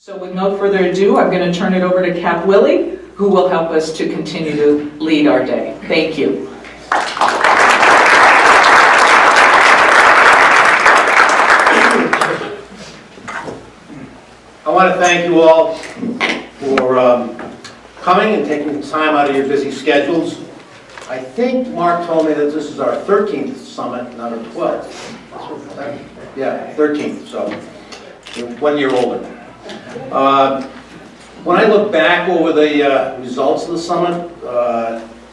So with no further ado, I'm going to turn it over to Cap Willie, who will help us to continue to lead our day. Thank you. I want to thank you all for coming and taking the time out of your busy schedules. I think Mark told me that this is our 13th summit, not our 12th. Yeah, 13th, so you're 1 year older. When I look back over the results of the summit,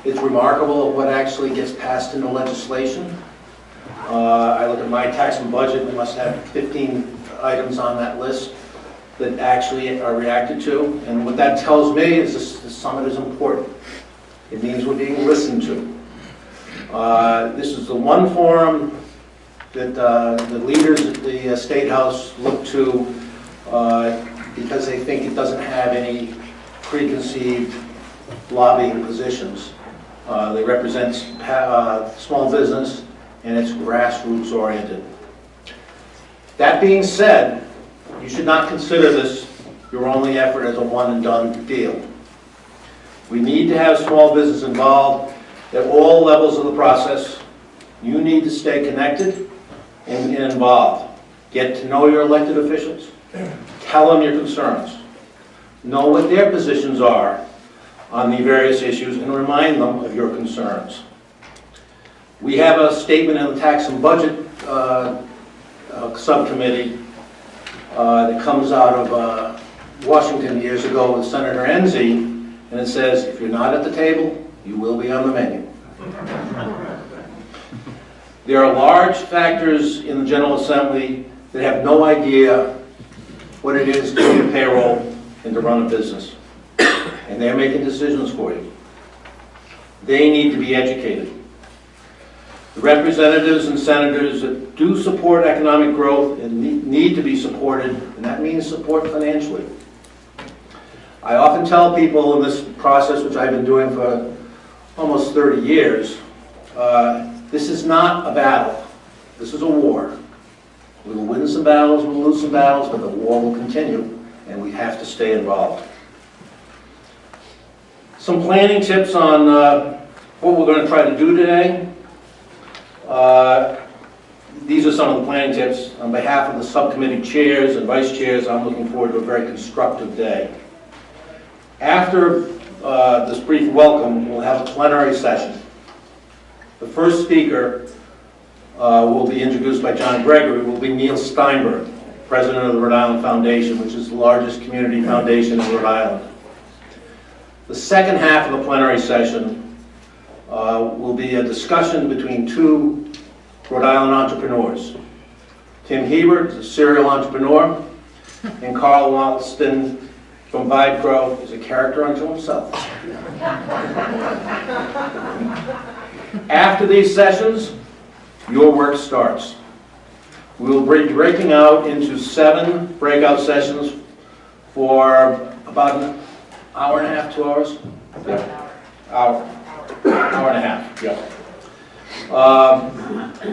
it's remarkable what actually gets passed into legislation. I look at my tax and budget, we must have 15 items on that list that actually are reacted to. And what that tells me is this summit is important. It means we're being listened to. This is the one forum that the leaders at the State House look to because they think it doesn't have any preconceived lobbying positions. They represent small business and it's grassroots oriented. That being said, you should not consider this your only effort as a one and done deal. We need to have small business involved at all levels of the process. You need to stay connected and involved. Get to know your elected officials. Tell them your concerns. Know what their positions are on the various issues and remind them of your concerns. We have a statement in the Tax and Budget Subcommittee that comes out of Washington years ago with Senator Enzi, and it says, if you're not at the table, you will be on the menu. There are large factors in the General Assembly that have no idea what it is to pay a payroll and to run a business. And they're making decisions for you. They need to be educated. The representatives and senators that do support economic growth and need to be supported, and that means support financially. I often tell people in this process, which I've been doing for almost 30 years, this is not a battle. This is a war. We will win some battles, we'll lose some battles, but the war will continue, and we have to stay involved. Some planning tips on what we're going to try to do today. These are some of the planning tips. On behalf of the subcommittee chairs and vice chairs, I'm looking forward to a very constructive day. After this brief welcome, we'll have a plenary session. The first speaker will be introduced by John Gregory, will be Neil Steinberg, president of the Rhode Island Foundation, which is the largest community foundation in Rhode Island. The second half of the plenary session will be a discussion between two Rhode Island entrepreneurs. Tim Hebert, a serial entrepreneur, and Carl Walston from VibeCrow is a character unto himself. After these sessions, your work starts. We will be breaking out into 7 breakout sessions for about an hour and a half, 2 hours? Yeah. Hour and a half, yeah.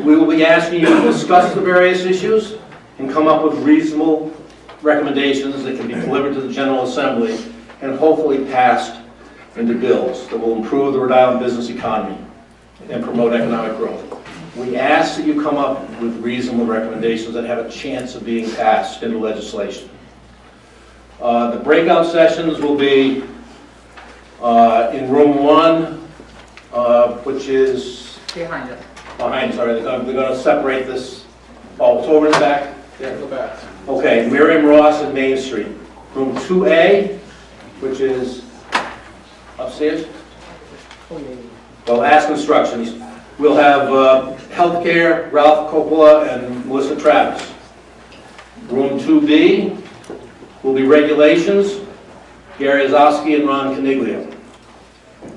We will be asking you to discuss the various issues and come up with reasonable recommendations that can be delivered to the General Assembly and hopefully passed into bills that will improve the Rhode Island business economy and promote economic growth. We ask that you come up with reasonable recommendations that have a chance of being passed into legislation. The breakout sessions will be in room 1, which is Behind us. behind. Sorry, they're going to separate this. Oh, it's over in the back. Yeah, go back. Okay, Miriam Ross and Main Street. Room 2A, which is upstairs. Well, ask instructions. We'll have healthcare, Ralph Coppola and Melissa Travis. Room 2B will be regulations, Gary Azowski and Ron Caniglia.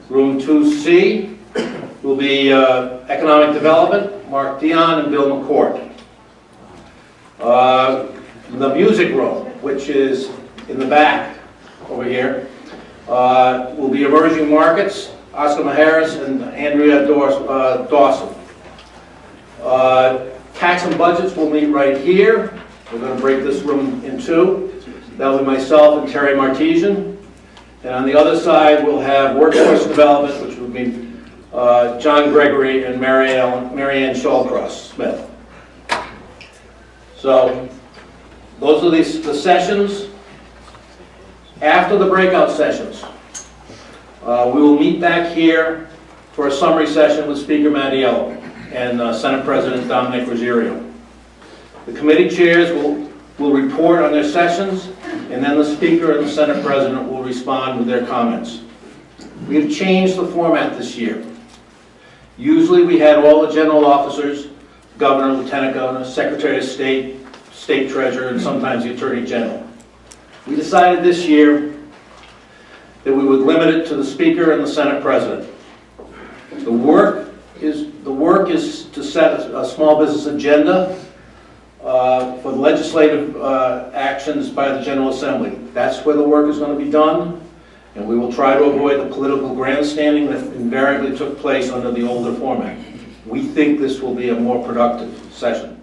Room 2C will be economic development, Mark Dion and Bill McCourt. The music room, which is in the back over here, will be emerging markets, Oscar Maharis and Andrea Dawson. Tax and budgets will meet right here. We're going to break this room in 2. That'll be myself and Terry Martesian. And on the other side, we'll have workforce development, which will be John Gregory and Marianne Shawcross-Smith. So those are the sessions. After the breakout sessions, we will meet back here for a summary session with Speaker Mattiello and Senate President Dominic Ruggerio. The committee chairs will report on their sessions, and then the Speaker and the Senate President will respond with their comments. We have changed the format this year. Usually we had all the general officers, Governor, Lieutenant Governor, Secretary of State, State Treasurer, and sometimes the Attorney General. We decided this year that we would limit it to the Speaker and the Senate President. The work is to set a small business agenda for legislative actions by the General Assembly. That's where the work is going to be done, and we will try to avoid the political grandstanding that invariably took place under the older format. We think this will be a more productive session.